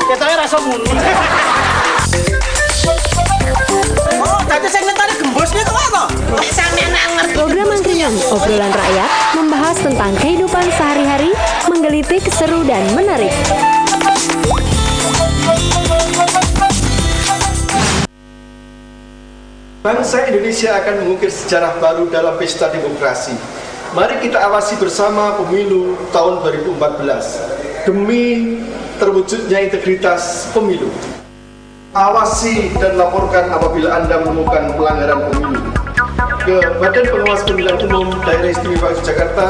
Ketoknya rasa muni. Oh, tadi saya ngetari gembusnya itu apa? Sampai nggak ngerti. Program Angkringan, obrolan rakyat, membahas tentang kehidupan sehari-hari, menggelitik, seru, dan menarik. Bangsa Indonesia akan mengukir sejarah baru dalam pesta demokrasi. Mari kita awasi bersama pemilu tahun 2014 demi terwujudnya integritas pemilu. Awasi dan laporkan apabila Anda menemukan pelanggaran pemilu ke Badan Pengawas Pemilihan Umum Daerah Istimewa Yogyakarta,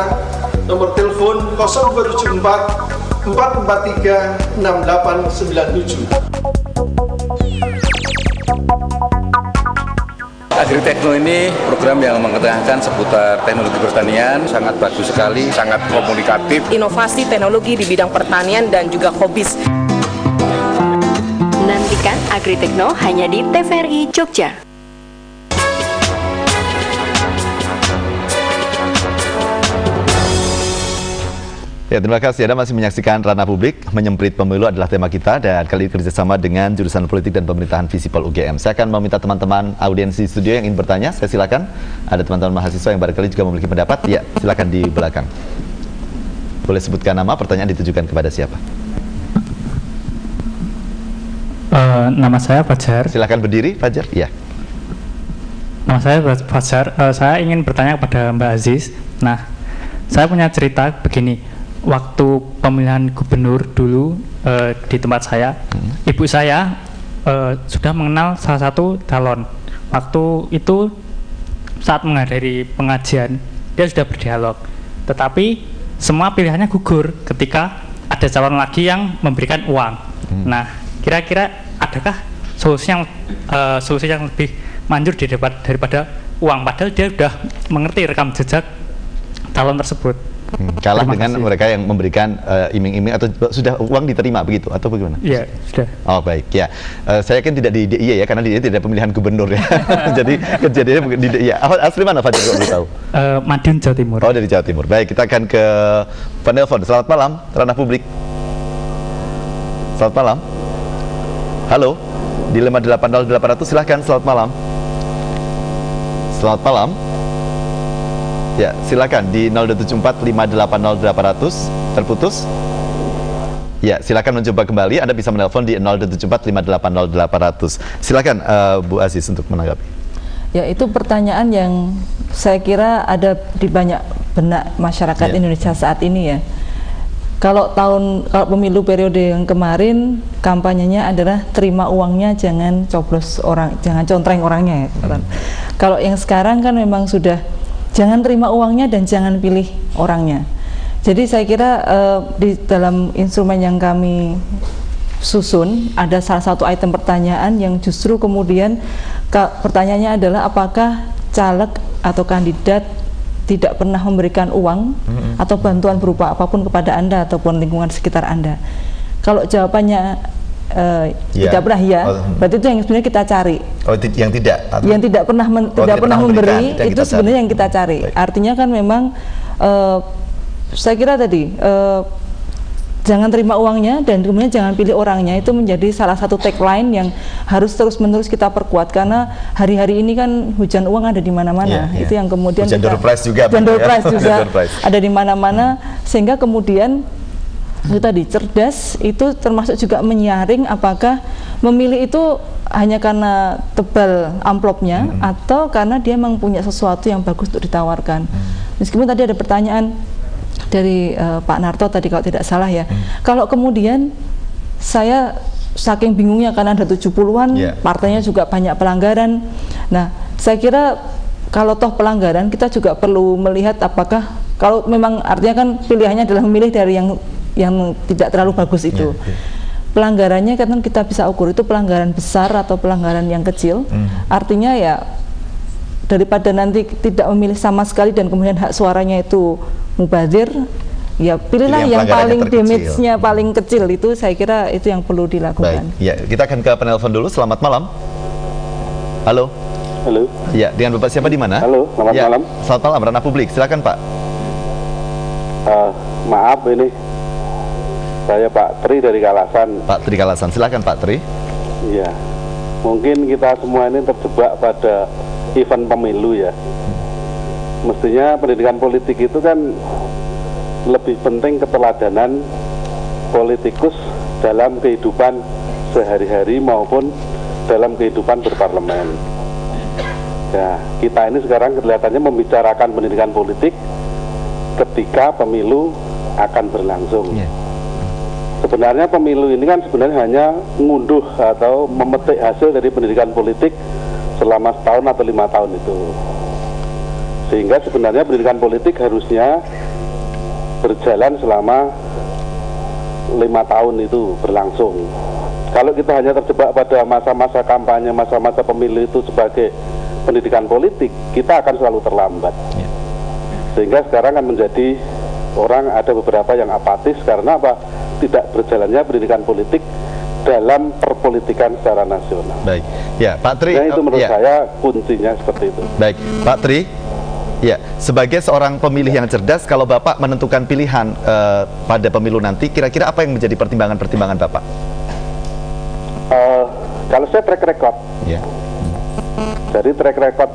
nomor telepon 074 443 6897. Agritekno ini program yang mengetengahkan seputar teknologi pertanian, sangat bagus sekali, sangat komunikatif. Inovasi teknologi di bidang pertanian dan juga hobis. Nantikan Agritekno hanya di TVRI Jogja. Ya, terima kasih. Anda masih menyaksikan Ranah Publik. Menyemprit pemilu adalah tema kita dan kali ini kerjasama dengan jurusan Politik dan Pemerintahan Visipol UGM. Saya akan meminta teman-teman audiensi studio yang ingin bertanya. Saya silakan. Ada teman-teman mahasiswa yang barangkali juga memiliki pendapat. Ya, silakan di belakang. Boleh sebutkan nama, pertanyaan ditujukan kepada siapa? Nama saya Fajar. Silakan berdiri, Fajar. Ya. Nama saya Fajar. Saya ingin bertanya kepada Mbak Aziz. Nah, saya punya cerita begini. Waktu pemilihan gubernur dulu di tempat saya, ibu saya sudah mengenal salah satu calon. Waktu itu saat menghadiri pengajian, dia sudah berdialog. Tetapi semua pilihannya gugur ketika ada calon lagi yang memberikan uang. Nah, kira-kira adakah solusi yang lebih manjur daripada uang? Padahal dia sudah mengerti rekam jejak calon tersebut. Kalah dengan mereka yang memberikan iming-iming atau sudah uang diterima begitu atau bagaimana? Iya, sudah. Oh, baik ya. Saya yakin tidak di DIY ya, karena di DIY tidak ada pemilihan gubernur ya. Jadi kejadiannya di DIY. Asli mana Fajar kalau boleh tahu? Madiun, Jawa Timur. Oh, dari Jawa Timur. Baik, kita akan ke penelpon. Selamat malam, Ranah Publik. Selamat malam. Halo, di 5800800 silahkan. Selamat malam. Selamat malam. Ya, silakan di 0274 5800800. Terputus. Ya, silakan mencoba kembali. Anda bisa menelpon di 0274 5800800. Silakan Bu Aziz untuk menanggapi. Ya, itu pertanyaan yang saya kira ada di banyak benak masyarakat Indonesia saat ini ya. Kalau pemilu periode yang kemarin kampanyenya adalah terima uangnya, jangan coblos orang, jangan contreng orangnya ya. Kalau yang sekarang kan memang sudah jangan terima uangnya dan jangan pilih orangnya. Jadi saya kira di dalam instrumen yang kami susun ada salah satu item pertanyaan yang justru kemudian pertanyaannya adalah apakah caleg atau kandidat tidak pernah memberikan uang atau bantuan berupa apapun kepada Anda ataupun lingkungan sekitar Anda. Kalau jawabannya tidak pernah berarti itu yang sebenarnya kita cari. Oh, yang tidak? Atau? Yang tidak pernah memberi, itu sebenarnya yang kita cari. Baik. Artinya kan memang saya kira tadi jangan terima uangnya dan kemudian jangan pilih orangnya, itu menjadi salah satu tagline yang harus terus-menerus kita perkuat, karena hari-hari ini kan hujan uang ada di mana-mana. Itu yang kemudian hujan door prize juga ada di mana-mana, sehingga kemudian itu tadi cerdas itu termasuk juga menyaring apakah memilih itu hanya karena tebal amplopnya atau karena dia memang punya sesuatu yang bagus untuk ditawarkan. Meskipun tadi ada pertanyaan dari Pak Narto tadi kalau tidak salah ya, kalau kemudian saya saking bingungnya karena ada 70-an partainya juga banyak pelanggaran. Nah, saya kira kalau toh pelanggaran kita juga perlu melihat apakah kalau memang artinya kan pilihannya adalah memilih dari yang tidak terlalu bagus itu. Pelanggarannya kan kita bisa ukur itu pelanggaran besar atau pelanggaran yang kecil. Artinya ya daripada nanti tidak memilih sama sekali dan kemudian hak suaranya itu mubazir, ya pilihlah yang paling damage-nya paling kecil. Itu saya kira itu yang perlu dilakukan. Baik, ya kita akan ke penelpon dulu. Selamat malam. Halo. Halo. Ya, dengan Bapak siapa di mana? Halo, selamat malam. Selamat malam, Ranah Publik. Silakan Pak. Maaf ini Saya Pak Tri dari Kalasan. Pak Tri Kalasan, silakan Pak Tri. Iya, mungkin kita semua ini terjebak pada event pemilu ya. Mestinya pendidikan politik itu kan lebih penting keteladanan politikus dalam kehidupan sehari-hari maupun dalam kehidupan berparlemen. Ya, kita ini sekarang kelihatannya membicarakan pendidikan politik ketika pemilu akan berlangsung. Sebenarnya pemilu ini kan sebenarnya hanya ngunduh atau memetik hasil dari pendidikan politik selama setahun atau 5 tahun itu. Sehingga sebenarnya pendidikan politik harusnya berjalan selama 5 tahun itu berlangsung. Kalau kita hanya terjebak pada masa-masa kampanye, masa-masa pemilu itu sebagai pendidikan politik, kita akan selalu terlambat. Sehingga sekarang kan menjadi orang, ada beberapa yang apatis karena apa? Tidak berjalannya pendidikan politik dalam perpolitikan secara nasional. Baik, ya Pak Tri. Nah, itu menurut saya kuncinya seperti itu. Baik, Pak Tri. Ya, sebagai seorang pemilih yang cerdas, kalau Bapak menentukan pilihan pada pemilu nanti, kira-kira apa yang menjadi pertimbangan-pertimbangan Bapak? Kalau saya track record, jadi track record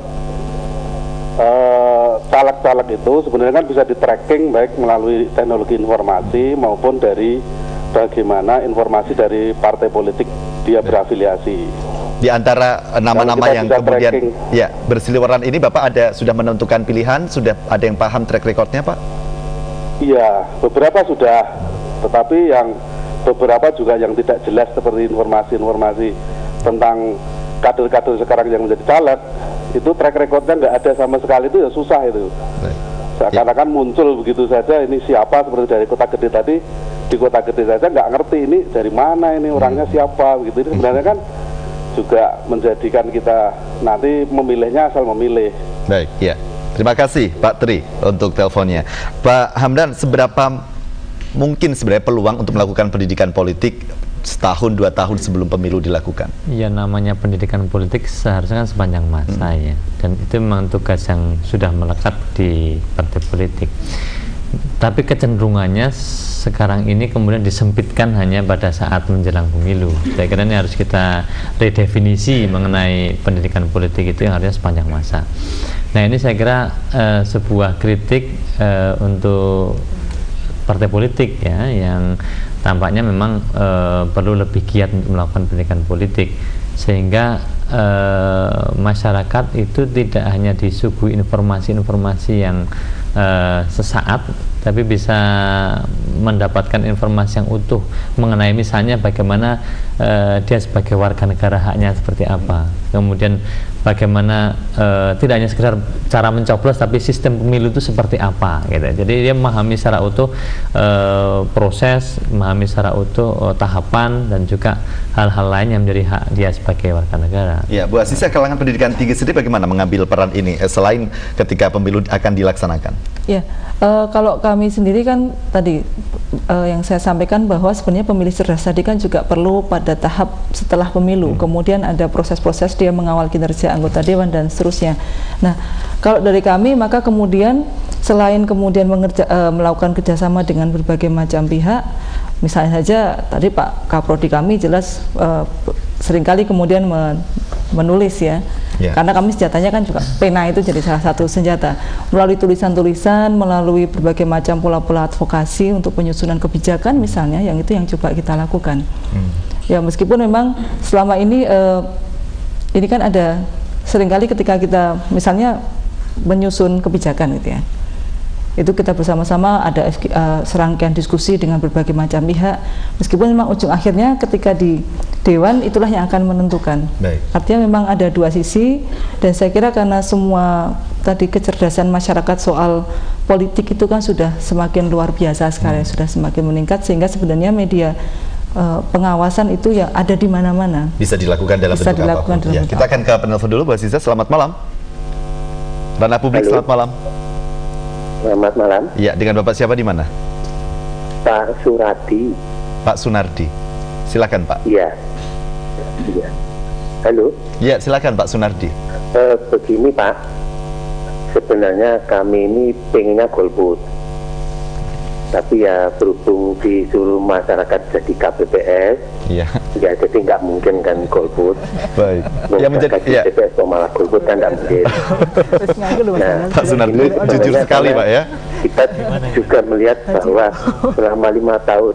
caleg-caleg itu sebenarnya kan bisa di-tracking baik melalui teknologi informasi maupun dari bagaimana informasi dari partai politik dia berafiliasi. Di antara nama-nama yang kemudian berseliweran ini, Bapak sudah menentukan pilihan, sudah ada yang paham track recordnya, Pak? Iya, beberapa sudah, tetapi yang beberapa juga yang tidak jelas seperti informasi-informasi tentang kader-kader sekarang yang menjadi caleg, itu track recordnya nggak ada sama sekali, itu ya susah itu. Seakan-akan muncul begitu saja, ini siapa, seperti dari Kota Gede tadi, di Kota Gede saja nggak ngerti ini dari mana, ini orangnya siapa, begitu. Ini sebenarnya kan juga menjadikan kita nanti memilihnya asal memilih. Baik, ya. Terima kasih Pak Tri untuk teleponnya. Pak Hamdan, seberapa mungkin sebenarnya peluang untuk melakukan pendidikan politik setahun 2 tahun sebelum pemilu dilakukan? Ya, namanya pendidikan politik seharusnya kan sepanjang masa ya, dan itu memang tugas yang sudah melekat di partai politik. Tapi kecenderungannya sekarang ini kemudian disempitkan hanya pada saat menjelang pemilu. Saya kira ini harus kita redefinisi mengenai pendidikan politik itu yang harusnya sepanjang masa. Nah, ini saya kira sebuah kritik untuk partai politik ya, yang tampaknya memang perlu lebih giat untuk melakukan pendidikan politik, sehingga masyarakat itu tidak hanya disuguhi informasi-informasi yang sesaat, tapi bisa mendapatkan informasi yang utuh mengenai misalnya bagaimana dia sebagai warga negara haknya seperti apa, kemudian bagaimana tidak hanya sekedar cara mencoblos tapi sistem pemilu itu seperti apa gitu. Jadi dia memahami secara utuh proses, memahami secara utuh tahapan dan juga hal-hal lain yang menjadi hak dia sebagai warga negara. Ya, Bu Aziza, kalangan pendidikan tinggi sendiri bagaimana mengambil peran ini selain ketika pemilu akan dilaksanakan? Ya, kalau kami sendiri kan tadi yang saya sampaikan bahwa sebenarnya pemilih cerdas tadi kan juga perlu pada tahap setelah pemilu, kemudian ada proses-proses dia mengawal kinerja anggota dewan dan seterusnya. Nah, kalau dari kami maka kemudian selain kemudian melakukan kerjasama dengan berbagai macam pihak, misalnya saja tadi Pak Kaprodi kami jelas seringkali kemudian menulis ya. Karena kami senjatanya kan juga pena, itu jadi salah satu senjata. Melalui tulisan-tulisan, melalui berbagai macam pola-pola advokasi untuk penyusunan kebijakan misalnya, yang itu yang coba kita lakukan. Ya, meskipun memang selama ini kan ada seringkali ketika kita misalnya menyusun kebijakan gitu ya, itu kita bersama-sama ada serangkaian diskusi dengan berbagai macam pihak, meskipun memang ujung akhirnya ketika di Dewan itulah yang akan menentukan. Artinya memang ada dua sisi, dan saya kira karena semua tadi kecerdasan masyarakat soal politik itu kan sudah semakin luar biasa sekali, sudah semakin meningkat, sehingga sebenarnya media pengawasan itu ya ada di mana-mana. Bisa dilakukan dalam bentuk apapun. Ya, kita akan ke penelpon dulu, Bu Aziza. Selamat malam. Ranah Publik, selamat malam. Selamat malam. Iya, dengan Bapak siapa di mana? Pak Suradi. Pak Sunardi. Silakan, Pak. Iya. Iya. Halo. Iya, silakan Pak Sunardi. Begini, Pak. Sebenarnya kami ini pengennya golput. Tapi ya berhubung disuruh masyarakat jadi KPPS, ya jadi nggak mungkin kan golput. Baik. Ya menjadi KPPS kok malah golput kan nggak mungkin. Nah, Pak Sunardi jujur sekali Pak ya. Kita juga melihat bahwa selama 5 tahun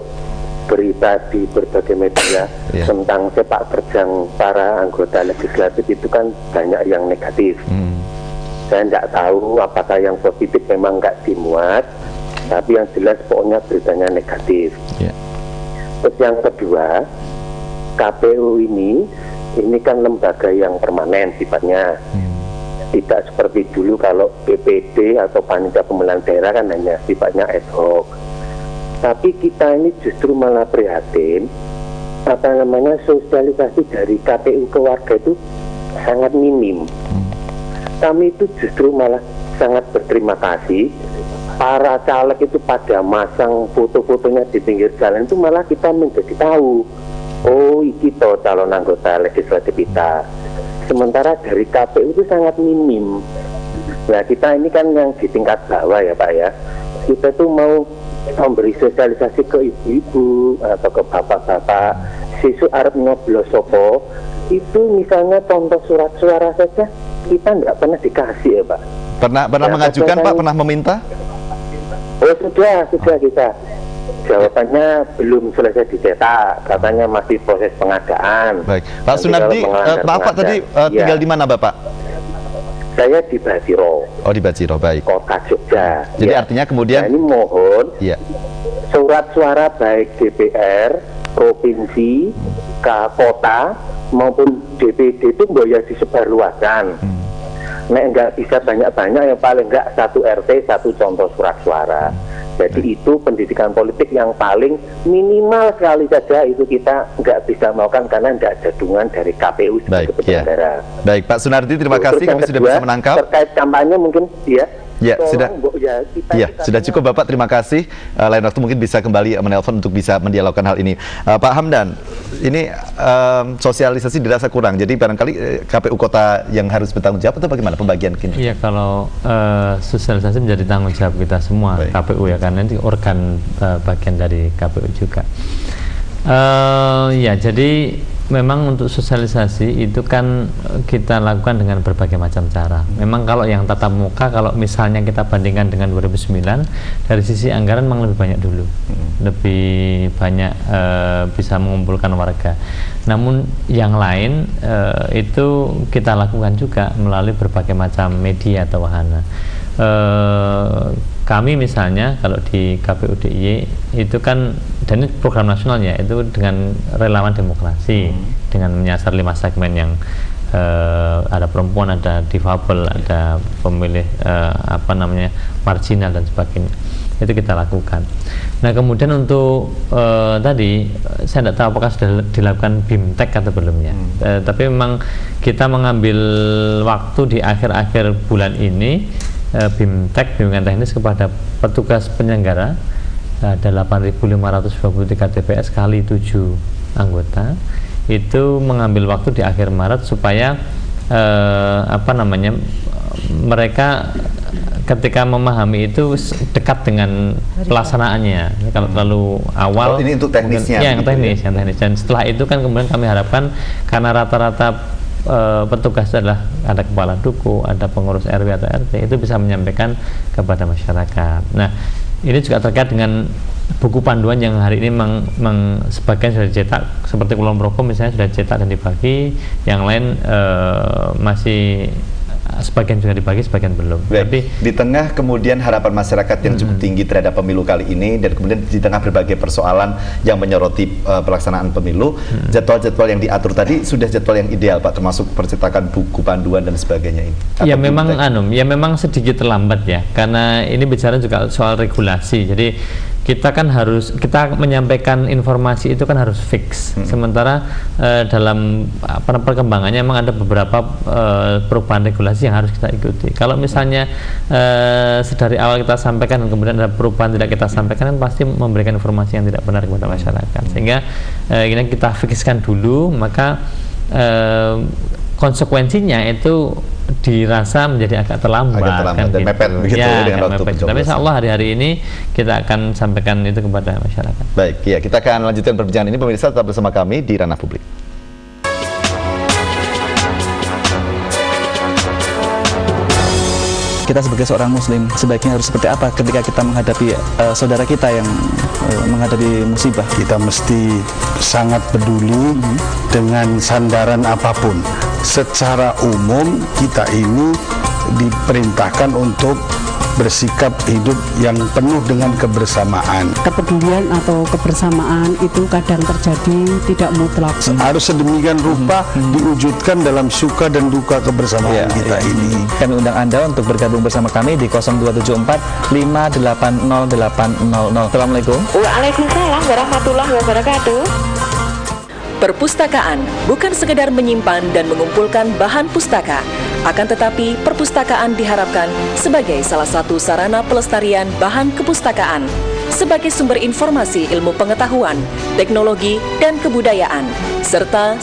berita di berbagai media tentang sepak terjang para anggota legislatif itu kan banyak yang negatif. Saya nggak tahu apakah yang positif memang nggak dimuat, tapi yang jelas pokoknya beritanya negatif. Terus yang kedua, KPU ini kan lembaga yang permanen sifatnya. Tidak seperti dulu kalau PPD atau panitia pemilihan daerah kan hanya sifatnya ad hoc. Tapi kita ini justru malah prihatin, sosialisasi dari KPU ke warga itu sangat minim. Kami itu justru malah sangat berterima kasih. Para caleg itu pada masang foto-fotonya di pinggir jalan itu malah kita menjadi tahu, oh iki toh calon anggota legislatif kita. Sementara dari KPU itu sangat minim. Nah kita ini kan yang di tingkat bawah ya Pak ya, kita tuh mau memberi sosialisasi ke ibu-ibu atau ke bapak-bapak, siswa arep nyoblos sopo, itu misalnya contoh surat suara saja kita nggak pernah dikasih ya Pak. Pernah mengajukan Pak, pernah meminta? Oh sudah kita. Jawabannya belum selesai dicetak, katanya masih proses pengadaan. Baik, Pak Sunardi, maaf Pak tadi tinggal di mana Bapak? Saya di Baciro. Oh di Baciro, baik. Kota Jogja. Jadi artinya kemudian ini mohon surat suara baik DPR, provinsi, kota maupun DPD itu boleh disebarluaskan. Nek enggak bisa banyak-banyak, yang paling enggak 1 RT 1 contoh surat suara. Jadi itu pendidikan politik yang paling minimal sekali saja itu kita nggak bisa melakukan karena nggak ada dukungan dari KPU sebagai penyelenggara. Baik, Pak Sunardi, terima kasih kami sudah bisa menangkap. Terkait kampanye mungkin sudah cukup Bapak, terima kasih. Lain waktu mungkin bisa kembali menelpon untuk bisa mendialogkan hal ini. Pak Hamdan, ini sosialisasi dirasa kurang, jadi barangkali KPU kota yang harus bertanggung jawab atau bagaimana pembagian kini? Iya, kalau sosialisasi menjadi tanggung jawab kita semua. Baik. KPU ya, karena ini organ bagian dari KPU juga. Ya, jadi memang untuk sosialisasi itu kan kita lakukan dengan berbagai macam cara. Memang kalau yang tatap muka, kalau misalnya kita bandingkan dengan 2009, dari sisi anggaran memang lebih banyak dulu, lebih banyak bisa mengumpulkan warga. Namun yang lain itu kita lakukan juga melalui berbagai macam media atau wahana. Kami misalnya kalau di KPU DIY itu kan, dan ini program nasionalnya itu dengan relawan demokrasi, dengan menyasar 5 segmen yang ada perempuan, ada difabel, ada pemilih marginal dan sebagainya. Itu kita lakukan. Nah kemudian untuk tadi saya tidak tahu apakah sudah dilakukan BIMTEK atau belum ya. Tapi memang kita mengambil waktu di akhir-akhir bulan ini BIMTEK, bimbingan teknis kepada petugas penyelenggara, ada 8.523 TPS kali 7 anggota, itu mengambil waktu di akhir Maret supaya mereka ketika memahami itu dekat dengan pelaksanaannya. Kalau terlalu awal, ini untuk teknisnya, yang teknis. Dan setelah itu kan kemudian kami harapkan, karena rata-rata petugas adalah ada kepala duku, ada pengurus RW atau RT, itu bisa menyampaikan kepada masyarakat. Nah, ini juga terkait dengan buku panduan yang hari ini sebagian sudah dicetak, seperti Kulon Progo misalnya sudah dicetak dan dibagi, yang lain masih sebagian juga dibagi, sebagian belum. Tapi di tengah kemudian harapan masyarakat yang cukup tinggi terhadap pemilu kali ini, dan kemudian di tengah berbagai persoalan yang menyoroti pelaksanaan pemilu, jadwal-jadwal yang diatur tadi sudah jadwal yang ideal Pak, termasuk percetakan buku panduan dan sebagainya ini. Ya memang memang sedikit terlambat ya, karena ini bicara juga soal regulasi. Jadi kita menyampaikan informasi itu kan harus fix. Sementara dalam perkembangannya memang ada beberapa perubahan regulasi yang harus kita ikuti. Kalau misalnya sedari awal kita sampaikan dan kemudian ada perubahan tidak kita sampaikan, kan pasti memberikan informasi yang tidak benar kepada masyarakat. Sehingga ini kita fixkan dulu, maka konsekuensinya itu dirasa menjadi agak terlambat kan dan gitu. mepet begitu Ya, dengan waktu mepet. pencoblosan. Tapi insya Allah hari-hari ini kita akan sampaikan itu kepada masyarakat. Baik, ya kita akan lanjutkan perbincangan ini, pemirsa tetap bersama kami di Ranah Publik. Kita sebagai seorang muslim sebaiknya harus seperti apa ketika kita menghadapi saudara kita yang menghadapi musibah? Kita mesti sangat peduli dengan sandaran apapun. Secara umum kita ini diperintahkan untuk bersikap hidup yang penuh dengan kebersamaan. Kepedulian atau kebersamaan itu kadang terjadi tidak mutlak. Harus sedemikian rupa diwujudkan dalam suka dan duka kebersamaan kita ini. Kami undang Anda untuk bergabung bersama kami di 0274 580 800. Assalamualaikum. Waalaikumsalam warahmatullahi wabarakatuh. Perpustakaan bukan sekedar menyimpan dan mengumpulkan bahan pustaka, akan tetapi perpustakaan diharapkan sebagai salah satu sarana pelestarian bahan kepustakaan, sebagai sumber informasi ilmu pengetahuan, teknologi, dan kebudayaan, serta